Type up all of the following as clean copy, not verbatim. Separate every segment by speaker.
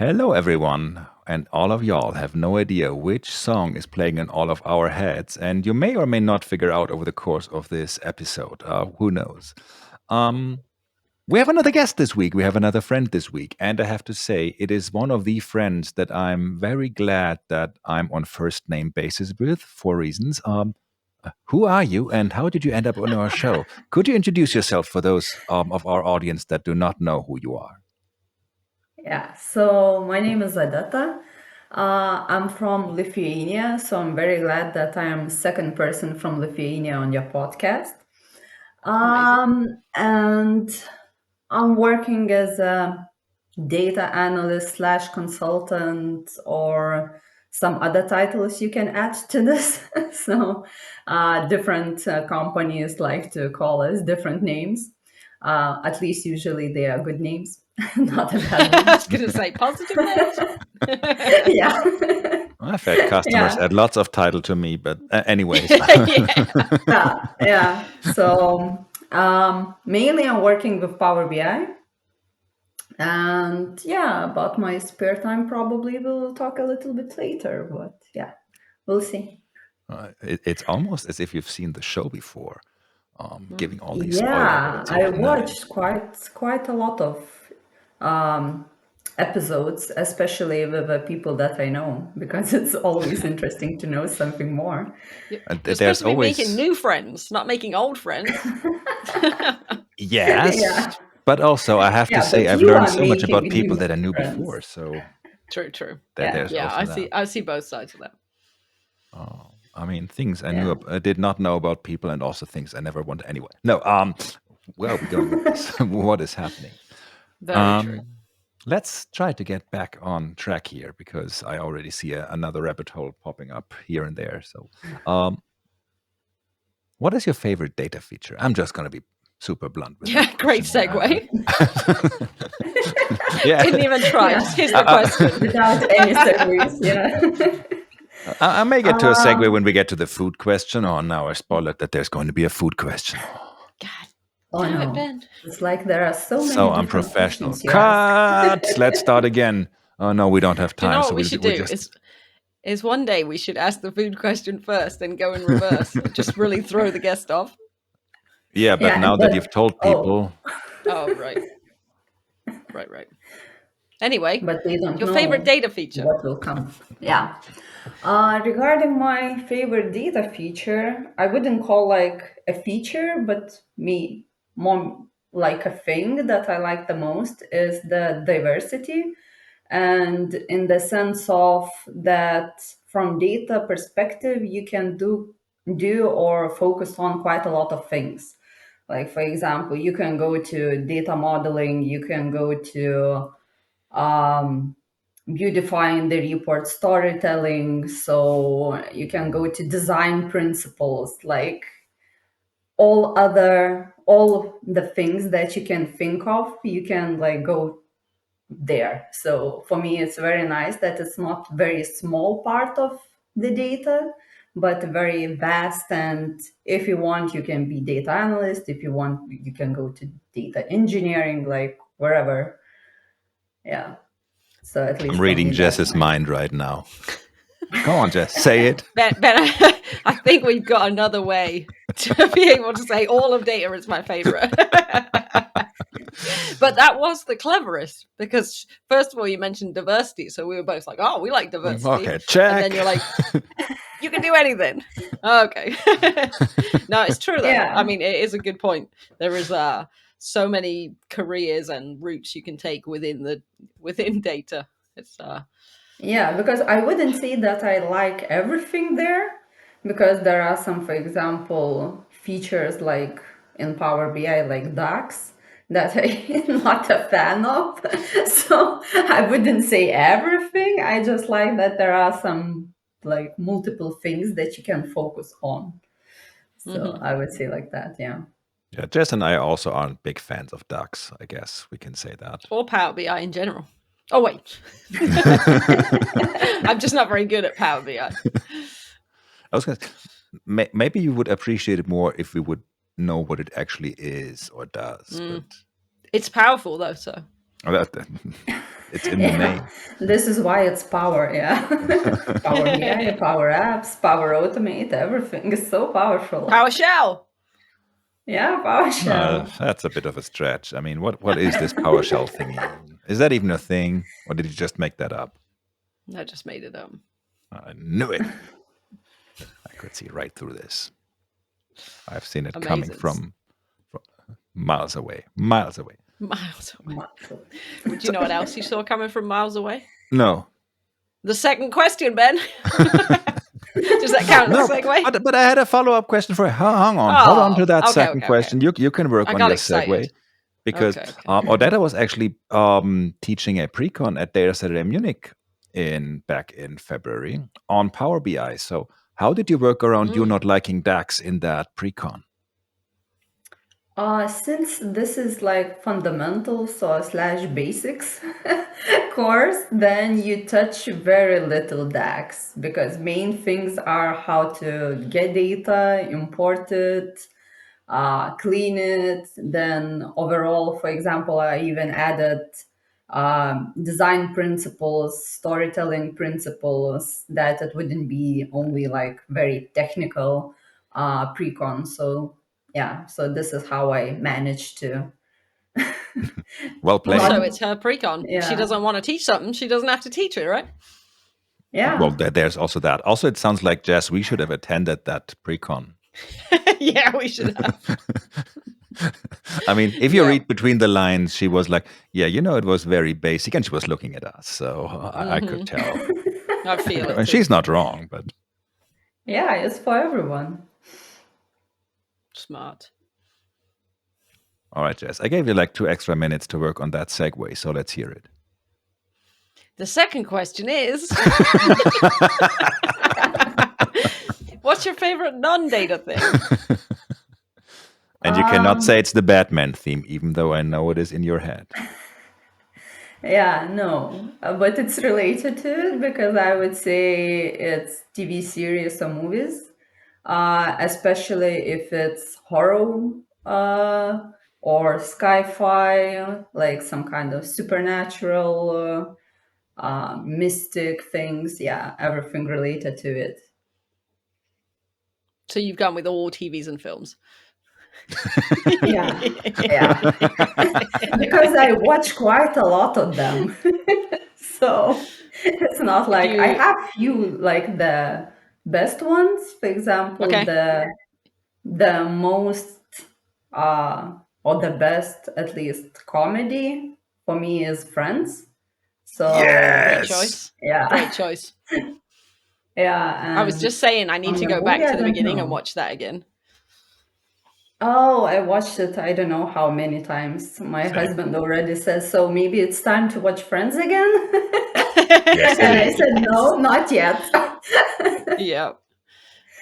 Speaker 1: Hello, everyone. And all of y'all have no idea which song is playing in all of our heads. And you may or may not figure out over the course of this episode. Who knows? Um, we have another guest this week. We have another friend this week. And I have to say, it is one of the friends that I'm very glad that I'm on first name basis with for reasons. Who are you and how did you end up on our show? Could you introduce yourself for those of our audience that do not know who you are?
Speaker 2: Yeah, so my name is Odeta. I'm from Lithuania, so I'm very glad that I am second person from Lithuania on your podcast.
Speaker 3: Amazing.
Speaker 2: And I'm working as a data analyst slash consultant or some other titles you can add to this. So different companies like to call us different names. At least usually they are good names, not a bad
Speaker 3: I
Speaker 2: one.
Speaker 3: was going to say positive names.
Speaker 2: Yeah.
Speaker 1: I've had customers
Speaker 2: Yeah.
Speaker 1: add lots of title to me, but anyways.
Speaker 2: Yeah. So mainly I'm working with Power BI. And yeah, about my spare time, probably we'll talk a little bit later, but yeah, we'll see.
Speaker 1: It's almost as if you've seen the show before, giving all these spoiler
Speaker 2: Yeah,
Speaker 1: alerts
Speaker 2: I
Speaker 1: here. Nice.
Speaker 2: watched quite a lot of um, episodes, especially with the people that I know, because it's always interesting to know something more.
Speaker 3: You're
Speaker 1: There's
Speaker 3: supposed to be
Speaker 1: always
Speaker 3: making new friends, not making old friends.
Speaker 1: yes,
Speaker 2: Yeah.
Speaker 1: but also I have to
Speaker 2: Yeah,
Speaker 1: say
Speaker 2: but
Speaker 1: I've
Speaker 2: you
Speaker 1: learned
Speaker 2: are
Speaker 1: so much about
Speaker 2: making
Speaker 1: people
Speaker 2: new
Speaker 1: that I knew
Speaker 2: friends.
Speaker 1: before. So
Speaker 3: True.
Speaker 2: Yeah.
Speaker 1: there's
Speaker 3: Yeah,
Speaker 1: also
Speaker 3: I see both sides of that.
Speaker 1: I mean, things I
Speaker 2: Yeah.
Speaker 1: I did not know about people, and also things I never wanted anyway. No, where are we going with this? What is happening?
Speaker 3: Very true.
Speaker 1: Let's try to get back on track here because I already see another rabbit hole popping up here and there. So, what is your favorite data feature? I'm just going to be super blunt with that
Speaker 3: Great
Speaker 1: question.
Speaker 3: segue.
Speaker 1: Yeah.
Speaker 3: Didn't even try.
Speaker 2: Yeah.
Speaker 3: Just here's the question.
Speaker 2: Without any segues. Yeah.
Speaker 1: I may get to a segue when we get to the food question. Oh, now I spoiled that there's going to be a food question.
Speaker 3: God
Speaker 2: Oh
Speaker 3: damn it,
Speaker 2: no.
Speaker 3: Ben.
Speaker 2: It's like there are so many
Speaker 1: So
Speaker 2: different
Speaker 1: unprofessional.
Speaker 2: questions you ask.
Speaker 1: Cut! Let's start again. Oh, no, we don't have
Speaker 3: Do you
Speaker 1: time.
Speaker 3: know
Speaker 1: So
Speaker 3: what we should do? Is one day we should ask the food question first and go in reverse. Just really throw the guest off.
Speaker 1: Yeah, but
Speaker 2: Yeah,
Speaker 1: now that you've told people.
Speaker 3: Oh, right. Right. Anyway,
Speaker 2: but they don't
Speaker 3: your
Speaker 2: know
Speaker 3: favorite data feature.
Speaker 2: what will come. Yeah. Regarding my favorite data feature, I wouldn't call like a feature, but more like a thing that I like the most is the diversity. And in the sense of that from data perspective, you can do or focus on quite a lot of things. Like for example, you can go to data modeling, you can go to beautifying the report storytelling, so you can go to design principles, like all the things that you can think of, you can like go there. So for me it's very nice that it's not very small part of the data, but very vast, and if you want you can be data analyst, if you want you can go to data engineering, like wherever. Yeah, so at least
Speaker 1: I'm
Speaker 2: for
Speaker 1: reading
Speaker 2: me, that's
Speaker 1: Jess's
Speaker 2: nice.
Speaker 1: mind right now. Go on, Jess. Say it.
Speaker 3: Ben, I think we've got another way to be able to say all of data is my favorite. But that was the cleverest because, first of all, you mentioned diversity. So we were both like, oh, we like diversity.
Speaker 1: Okay, check.
Speaker 3: And then you're like, you can do anything. Okay. No, it's true, though.
Speaker 2: Yeah.
Speaker 3: I mean, it is a good point. There is so many careers and routes you can take within data. It's
Speaker 2: Yeah, because I wouldn't say that I like everything there, because there are some, for example, features like in Power BI, like DAX, that I'm not a fan of. So I wouldn't say everything. I just like that there are some like multiple things that you can focus on. So I would say like that, yeah.
Speaker 1: Yeah, Jess and I also aren't big fans of ducks, I guess we can say that.
Speaker 3: or Power BI in general. Oh, wait. I'm just not very good at Power BI.
Speaker 1: I was going to maybe you would appreciate it more if we would know what it actually is or does. But
Speaker 3: It's powerful, though, so.
Speaker 1: Oh, it's in the
Speaker 2: Yeah,
Speaker 1: name.
Speaker 2: this is why it's power. Yeah, Power BI, Power Apps, Power Automate. Everything is so powerful.
Speaker 3: PowerShell.
Speaker 2: Yeah, PowerShell.
Speaker 1: That's a bit of a stretch. I mean, what is this PowerShell thingy? Is that even a thing, or did you just make that up?
Speaker 3: I just made it up.
Speaker 1: I knew it. I could see right through this. I've seen it coming
Speaker 3: Amazing.
Speaker 1: from miles away. Miles away.
Speaker 3: Miles away.
Speaker 2: Muscle.
Speaker 3: Would you know what else you saw coming from miles away?
Speaker 1: No.
Speaker 3: The second question, Ben. Does that count as
Speaker 1: No,
Speaker 3: a segue?
Speaker 1: but I had a follow-up question for you. Hang on. Hold on to
Speaker 3: Oh,
Speaker 1: that
Speaker 3: okay,
Speaker 1: second
Speaker 3: okay.
Speaker 1: question. You can work
Speaker 3: I
Speaker 1: on
Speaker 3: got
Speaker 1: your
Speaker 3: excited.
Speaker 1: segue because
Speaker 3: Okay.
Speaker 1: Odeta was actually teaching a pre-con at Data Saturday Munich back in February on Power BI. So how did you work around you not liking DAX in that pre-con?
Speaker 2: Since this is like fundamentals or slash basics course, then you touch very little DAX because main things are how to get data, import it, clean it. Then overall, for example, I even added design principles, storytelling principles, that it wouldn't be only like very technical pre-con. So yeah, so this is how I managed to
Speaker 1: Well played.
Speaker 3: Also,
Speaker 2: not,
Speaker 3: it's her pre-con. She
Speaker 2: yeah,
Speaker 3: doesn't want to teach something. She doesn't have to teach it, right?
Speaker 1: Well,
Speaker 2: yeah.
Speaker 1: there's also that. Also, it sounds like, Jess, we should have attended that pre-con.
Speaker 3: Yeah, we should have.
Speaker 1: I mean, if you
Speaker 3: Yeah.
Speaker 1: read between the lines, she was like, yeah, it was very basic, and she was looking at us. So I could tell.
Speaker 3: I feel it
Speaker 1: And
Speaker 3: too.
Speaker 1: she's not wrong, but
Speaker 2: Yeah, it's for everyone.
Speaker 3: Smart.
Speaker 1: all right, Jess. I gave you like 2 extra minutes to work on that segue, so let's hear it.
Speaker 3: The second question is what's your favorite non-data thing?
Speaker 1: And you cannot say it's the Batman theme, even though I know it is in your head.
Speaker 2: Yeah, no, but it's related to it because I would say it's TV series or movies, especially if it's horror or sci-fi, like some kind of supernatural, mystic things. Yeah, everything related to it.
Speaker 3: So you've gone with all TVs and films.
Speaker 2: Yeah, yeah, because I watch quite a lot of them. So it's not like I have few like the best ones. For example,
Speaker 3: Okay.
Speaker 2: the most or the best at least comedy for me is Friends. So
Speaker 3: Great
Speaker 1: Yes.
Speaker 3: choice.
Speaker 2: yeah,
Speaker 3: Great choice.
Speaker 2: yeah.
Speaker 3: I was
Speaker 2: And
Speaker 3: just saying I need
Speaker 2: on
Speaker 3: to
Speaker 2: the
Speaker 3: go
Speaker 2: movie,
Speaker 3: back
Speaker 2: I
Speaker 3: to the
Speaker 2: don't
Speaker 3: beginning and
Speaker 2: know.
Speaker 3: watch that again.
Speaker 2: Oh, I watched it. I don't know how many times. My
Speaker 1: Same.
Speaker 2: husband already says so. Maybe it's time to watch Friends again.
Speaker 1: Yes,
Speaker 2: And
Speaker 1: it
Speaker 2: I
Speaker 1: is.
Speaker 2: said no, not yet.
Speaker 3: Yeah.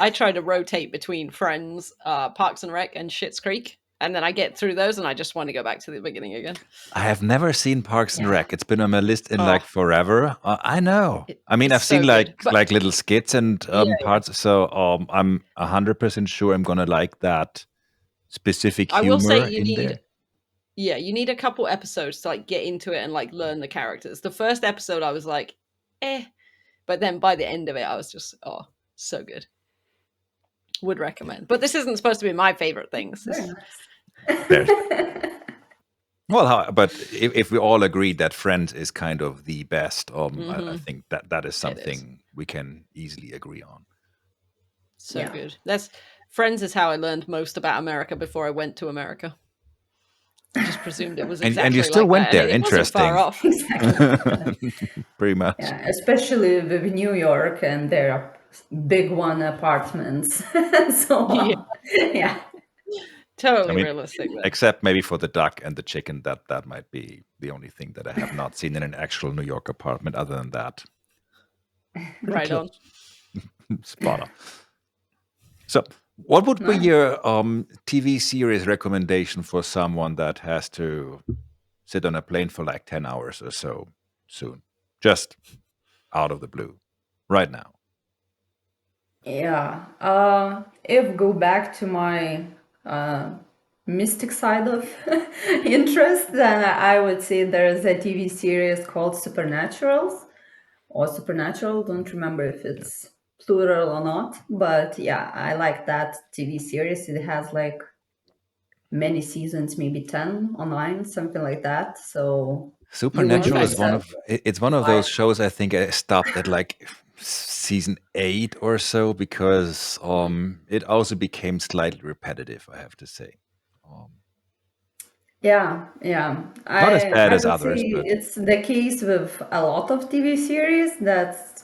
Speaker 3: I try to rotate between Friends, Parks and Rec, and Schitt's Creek. And then I get through those and I just want to go back to the beginning again.
Speaker 1: I have never seen Parks and
Speaker 2: Yeah.
Speaker 1: Rec. It's been on my list in
Speaker 3: Oh,
Speaker 1: like forever. I know. I mean,
Speaker 3: it's
Speaker 1: I've seen
Speaker 3: so good. But
Speaker 1: like little skits and
Speaker 3: yeah,
Speaker 1: parts. So I'm 100% sure I'm gonna like that specific
Speaker 3: I will say
Speaker 1: humor in there.
Speaker 3: you need a couple episodes to like get into it and like learn the characters. The first episode I was like, eh. But then by the end of it, I was just, oh, so good. Would recommend. But this isn't supposed to be my favorite things.
Speaker 2: Very nice.
Speaker 1: There's Well, but if we all agree that Friends is kind of the best, I think that is something we can easily agree on.
Speaker 3: So
Speaker 2: Yeah.
Speaker 3: good. That's Friends is how I learned most about America before I went to America. I just presumed it was exactly
Speaker 1: And you still
Speaker 3: like
Speaker 1: went
Speaker 3: that,
Speaker 1: there.
Speaker 3: and it wasn't far
Speaker 1: Interesting.
Speaker 3: off.
Speaker 1: Pretty much.
Speaker 2: Yeah, especially with New York and their big one apartments.
Speaker 3: Yeah.
Speaker 2: So yeah.
Speaker 3: Totally
Speaker 1: I mean,
Speaker 3: realistic. Though.
Speaker 1: except maybe for the duck and the chicken, that might be the only thing that I have not seen in an actual New York apartment. Other than that,
Speaker 3: Right on.
Speaker 1: spot on. So, what would be
Speaker 2: Nice.
Speaker 1: your TV series recommendation for someone that has to sit on a plane for like 10 hours or so soon? Just out of the blue, right now.
Speaker 2: Yeah. If go back to my mystic side of interest, then I would say there's a TV series called Supernaturals or Supernatural. Don't remember if
Speaker 1: Yeah.
Speaker 2: it's plural or not, but yeah, I like that TV series. It has like many seasons, maybe 10 online, something like that. So you would
Speaker 1: Supernatural
Speaker 3: Okay.
Speaker 1: is
Speaker 2: miss
Speaker 1: one
Speaker 2: a
Speaker 1: of it's one of those shows I think I stopped at like season 8 or so because it also became slightly repetitive, I have to say. Um,
Speaker 2: Yeah, yeah.
Speaker 1: Not as bad
Speaker 2: I
Speaker 1: as
Speaker 2: would say
Speaker 1: others, but
Speaker 2: it's the case with a lot of TV series that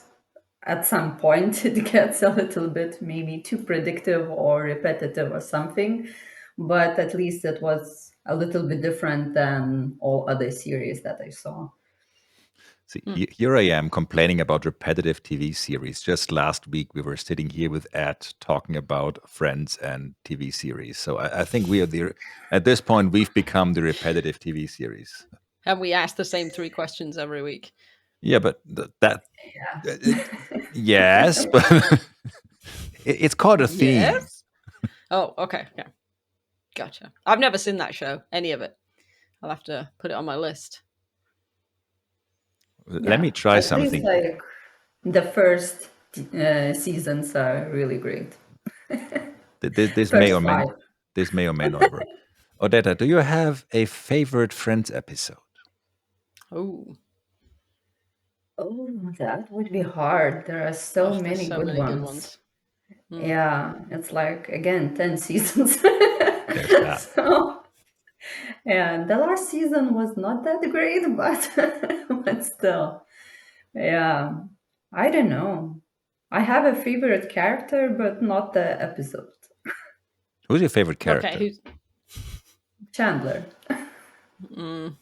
Speaker 2: at some point it gets a little bit maybe too predictive or repetitive or something, but at least it was a little bit different than all other series that I saw.
Speaker 1: see,
Speaker 3: Hmm.
Speaker 1: here I am complaining about repetitive TV series. Just last week, we were sitting here with Ed talking about Friends and TV series. So I think we are at this point, we've become the repetitive TV series.
Speaker 3: And we ask the same 3 questions every week.
Speaker 1: Yeah, but it, yes, but it's called a theme.
Speaker 3: Yes. Oh, okay. Yeah. Gotcha. I've never seen that show, any of it. I'll have to put it on my list.
Speaker 1: Let
Speaker 2: Yeah,
Speaker 1: me try
Speaker 2: at least
Speaker 1: something.
Speaker 2: like the first seasons are really great.
Speaker 1: This may
Speaker 2: First
Speaker 1: or may
Speaker 2: five.
Speaker 1: this may or may not work. Odeta, do you have a favorite Friends episode?
Speaker 3: Oh,
Speaker 2: Oh, that would be hard. There are so
Speaker 3: gosh, there's
Speaker 2: many
Speaker 3: so
Speaker 2: good
Speaker 3: many good
Speaker 2: ones.
Speaker 3: ones. Hmm.
Speaker 2: Yeah, it's like again 10 seasons.
Speaker 1: There's that.
Speaker 2: So, yeah, the last season was not that great, but but still. Yeah. I don't know. I have a favorite character, but not the episode.
Speaker 1: Who's your favorite
Speaker 3: Okay,
Speaker 1: character?
Speaker 3: who's?
Speaker 2: Chandler.
Speaker 3: Mm,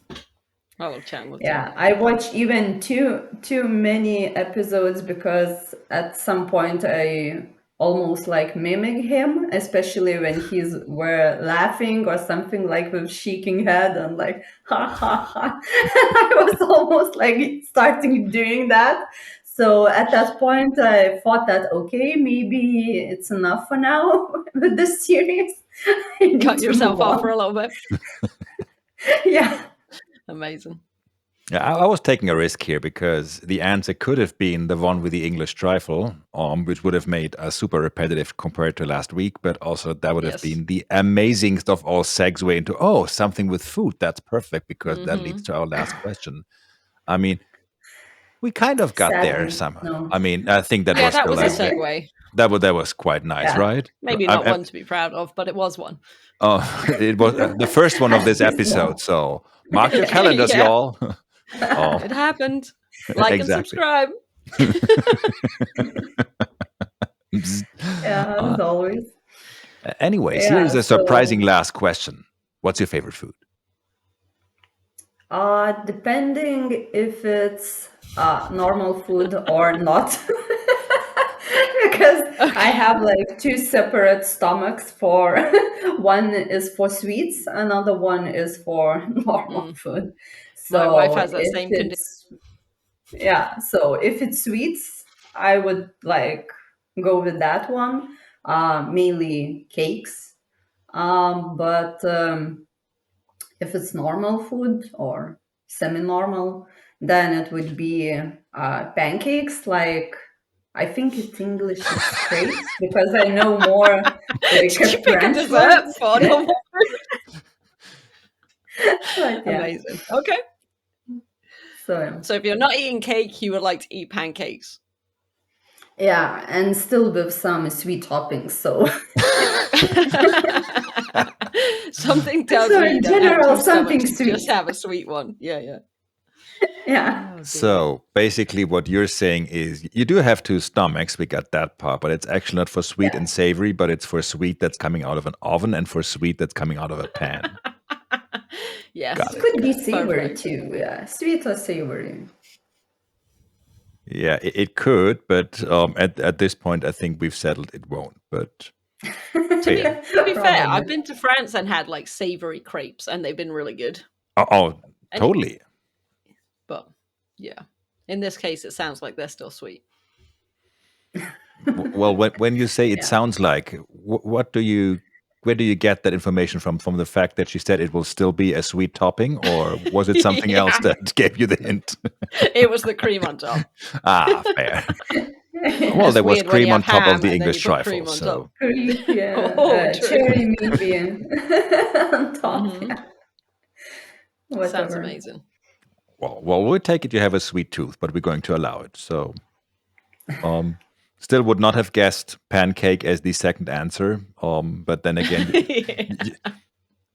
Speaker 3: I love Chandler too.
Speaker 2: Yeah, I watch even too many episodes because at some point I almost like mimic him, especially when he's were laughing or something like with shaking head and like ha ha ha. I was almost like starting doing that. So at that point I thought that okay, maybe it's enough for now with this series. I need
Speaker 3: Cut
Speaker 2: to move
Speaker 3: yourself off for
Speaker 2: on.
Speaker 3: a little bit.
Speaker 2: Yeah.
Speaker 3: Amazing.
Speaker 1: Yeah, I was taking a risk here because the answer could have been the one with the English trifle, which would have made us super repetitive compared to last week, but also that would have
Speaker 3: Yes.
Speaker 1: been the amazingst of all segue into, oh, something with food. That's perfect because that leads
Speaker 3: Hmm.
Speaker 1: to our last question. I mean, we kind of got there
Speaker 2: Sadly,
Speaker 1: somehow. I
Speaker 2: no.
Speaker 1: mean, I think that
Speaker 3: Yeah,
Speaker 1: was
Speaker 3: that
Speaker 1: still
Speaker 3: was a
Speaker 1: like,
Speaker 3: segue.
Speaker 1: that was quite nice,
Speaker 2: Yeah.
Speaker 1: right?
Speaker 3: Maybe not one to be proud of, but it was one.
Speaker 1: Oh, it was the first one of
Speaker 2: At
Speaker 1: this
Speaker 2: least
Speaker 1: episode.
Speaker 2: one.
Speaker 1: So mark your
Speaker 2: Yeah.
Speaker 1: calendars,
Speaker 3: Yeah,
Speaker 1: y'all. Oh,
Speaker 3: it happened. Like and
Speaker 1: exactly.
Speaker 3: subscribe.
Speaker 1: Bzz.
Speaker 2: Yeah, as always.
Speaker 1: Anyways, here is
Speaker 2: Yeah,
Speaker 1: a surprising
Speaker 2: so
Speaker 1: last question. What's your favorite food?
Speaker 2: depending if it's normal food or not, because I
Speaker 3: Okay.
Speaker 2: have like two separate stomachs for one is for sweets, another one is for normal
Speaker 3: Mm.
Speaker 2: food.
Speaker 3: My wife
Speaker 2: So
Speaker 3: has that
Speaker 2: if
Speaker 3: same condition.
Speaker 2: it's yeah, so if it's sweets, I would like go with that one, mainly cakes. But if it's normal food or semi-normal, then it would be pancakes. Like I think it's English is crepes because I know more like
Speaker 3: Did you
Speaker 2: a
Speaker 3: pick a
Speaker 2: French word.
Speaker 3: dessert for normal food?
Speaker 2: But yeah,
Speaker 3: Amazing. Okay.
Speaker 2: so
Speaker 3: So if you're not eating cake, you would like to eat pancakes.
Speaker 2: yeah, and still with some sweet toppings. So
Speaker 3: Something tells
Speaker 2: so
Speaker 3: me
Speaker 2: in
Speaker 3: you don't have
Speaker 2: general,
Speaker 3: two
Speaker 2: something
Speaker 3: stomachs. You just
Speaker 2: sweet.
Speaker 3: have a sweet one. Yeah, yeah.
Speaker 2: Yeah.
Speaker 3: Oh dear.
Speaker 1: So basically, what you're saying is you do have two stomachs. We got that part, but it's actually not for sweet
Speaker 2: Yeah.
Speaker 1: and savory, but it's for sweet that's coming out of an oven and for sweet that's coming out of a pan.
Speaker 3: Yes.
Speaker 1: Got
Speaker 2: It
Speaker 1: it.
Speaker 2: could be savory
Speaker 3: Perfect.
Speaker 2: too. Yeah. Sweet or savory.
Speaker 1: Yeah, it could, but at this point, I think we've settled it won't. But
Speaker 3: To be
Speaker 1: fair.
Speaker 3: to be fair,
Speaker 2: Probably.
Speaker 3: I've been to France and had like savory crepes, and they've been really good.
Speaker 1: Oh,
Speaker 3: And
Speaker 1: totally.
Speaker 3: but yeah, in this case, it sounds like they're still sweet.
Speaker 1: Well, when you say it
Speaker 2: Yeah.
Speaker 1: sounds like, what where do you get that information from? From the fact that she said it will still be a sweet topping, or was it something else
Speaker 3: Yeah.
Speaker 1: that gave you the hint?
Speaker 3: It was the cream on top.
Speaker 1: Fair.
Speaker 2: Yeah.
Speaker 1: Well,
Speaker 3: It's
Speaker 1: there was
Speaker 3: weird when you
Speaker 1: cream on
Speaker 3: have
Speaker 1: top of
Speaker 3: ham
Speaker 1: the
Speaker 3: and then
Speaker 1: English
Speaker 3: you put
Speaker 1: trifle.
Speaker 3: cream on
Speaker 1: So
Speaker 3: top.
Speaker 2: Yeah,
Speaker 3: Oh, true.
Speaker 2: cherry meat bean on top.
Speaker 3: Mhm.
Speaker 2: Yeah,
Speaker 3: Sounds
Speaker 2: whatever.
Speaker 3: amazing.
Speaker 1: well, we'll take it you have a sweet tooth, but we're going to allow it. So still would not have guessed pancake as the second answer. But then again,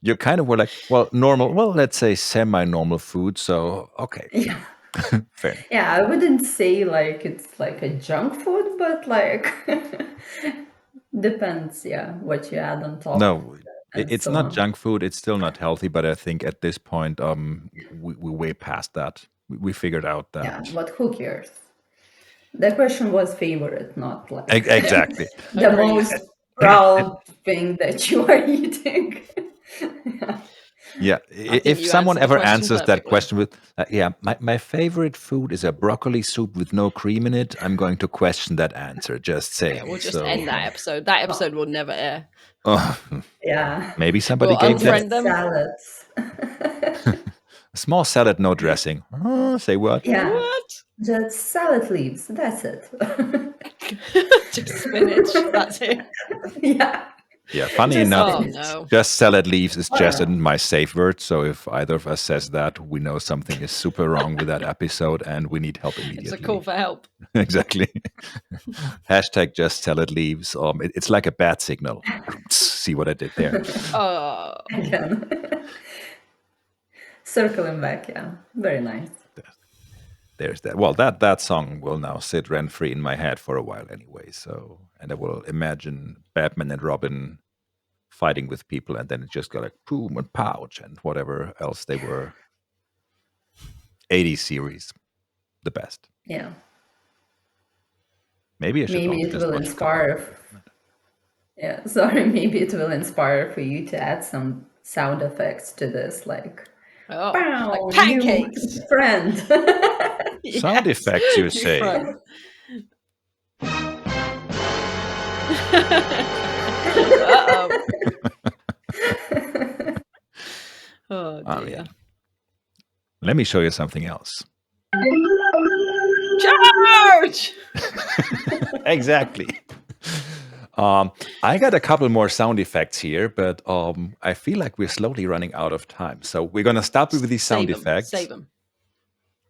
Speaker 1: you kind of were like, well, normal. Well, let's say semi-normal food. So okay,
Speaker 2: Yeah,
Speaker 1: fair enough.
Speaker 2: yeah. I wouldn't say like it's like a junk food, but like depends. Yeah, what you add on top
Speaker 1: No,
Speaker 2: and
Speaker 1: it's
Speaker 2: so
Speaker 1: not
Speaker 2: on.
Speaker 1: junk food. It's still not healthy. But I think at this point, we way past that. We figured out
Speaker 2: Yeah,
Speaker 1: that
Speaker 2: but who cares? The question was favorite, not like
Speaker 1: exactly.
Speaker 2: the
Speaker 3: Agreed.
Speaker 2: most proud thing that you are eating.
Speaker 1: Yeah,
Speaker 3: I think
Speaker 1: if
Speaker 3: you
Speaker 1: someone
Speaker 3: answered the
Speaker 1: ever
Speaker 3: question
Speaker 1: answers that
Speaker 3: perfectly.
Speaker 1: question with, yeah, my favorite food is a broccoli soup with no cream in it, I'm going to question that answer. Just
Speaker 3: Yeah,
Speaker 1: saying.
Speaker 3: we'll just
Speaker 1: So,
Speaker 3: end that episode. That episode will never air.
Speaker 1: oh,
Speaker 2: Yeah,
Speaker 1: maybe somebody
Speaker 3: We'll
Speaker 1: gave that
Speaker 3: unfriend
Speaker 2: just
Speaker 3: them.
Speaker 2: salads.
Speaker 1: a small salad, no dressing. Say what?
Speaker 2: Yeah,
Speaker 3: What?
Speaker 2: just salad leaves. That's it.
Speaker 3: Just spinach. That's it.
Speaker 2: Yeah,
Speaker 1: Yeah, funny
Speaker 2: just
Speaker 1: enough,
Speaker 3: Oh
Speaker 2: spinach.
Speaker 3: no.
Speaker 1: just salad leaves is
Speaker 2: I don't
Speaker 1: just
Speaker 2: know.
Speaker 1: my safe word. So if either of us says that, we know something is super wrong with that episode and we need help
Speaker 3: It's a
Speaker 1: immediately.
Speaker 3: call for help.
Speaker 1: Exactly. Hashtag just salad leaves. It's like a bad signal. See what I did there?
Speaker 3: Oh.
Speaker 2: Again. Circling back, yeah. Very nice.
Speaker 1: There's that. Well, that song will now sit rent free in my head for a while anyway. So, and I will imagine Batman and Robin fighting with people, and then it just got like boom and pouch and whatever else they were. 80s series, the best.
Speaker 2: Yeah.
Speaker 1: Maybe I should
Speaker 2: Maybe
Speaker 1: also
Speaker 2: it
Speaker 1: just
Speaker 2: will
Speaker 1: watch a couple.
Speaker 2: inspire. Yeah, sorry. Maybe it will inspire for you to add some sound effects to this, like,
Speaker 3: Oh.
Speaker 2: "Pow,
Speaker 3: Like
Speaker 2: new
Speaker 3: pancakes.
Speaker 2: friend."
Speaker 1: Sound
Speaker 3: Yes.
Speaker 1: effects, you
Speaker 3: New
Speaker 1: say?
Speaker 3: friend. Uh-oh. Oh
Speaker 1: I
Speaker 3: dear.
Speaker 1: mean, let me show you something else.
Speaker 3: Charge!
Speaker 1: Exactly. I got a couple more sound effects here, but I feel like we're slowly running out of time. So we're going to stop with these sound
Speaker 3: Save 'em.
Speaker 1: effects.
Speaker 3: Save them.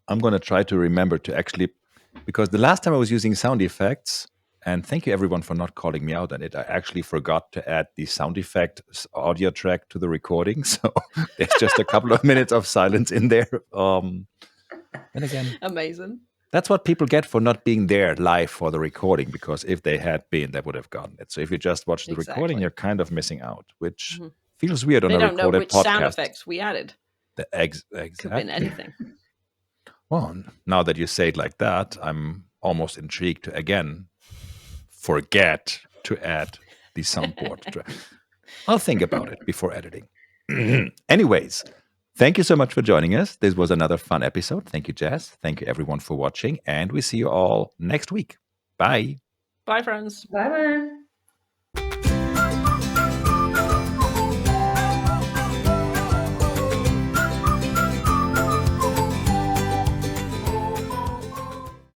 Speaker 1: I'm going to try to remember to actually, because the last time I was using sound effects, and thank you everyone for not calling me out on it, I actually forgot to add the sound effect audio track to the recording. So there's just a couple of minutes of silence in there. And again,
Speaker 3: Amazing.
Speaker 1: that's what people get for not being there live for the recording, because if they had been, they would have gotten it. So if you just watch the recording,
Speaker 3: Exactly.
Speaker 1: you're kind of missing out, which
Speaker 3: Mhm.
Speaker 1: feels weird on
Speaker 3: They
Speaker 1: a
Speaker 3: don't know
Speaker 1: recorded
Speaker 3: which sound
Speaker 1: podcast.
Speaker 3: effects we added. Could have
Speaker 1: Exactly.
Speaker 3: been anything.
Speaker 1: Well, now that you say it like that, I'm almost intrigued to again forget to add the soundboard track. I'll think about it before editing. Anyways, thank you so much for joining us. This was another fun episode. Thank you, Jess. Thank you, everyone, for watching. And we see you all next week. Bye.
Speaker 3: Bye, friends.
Speaker 2: Bye bye.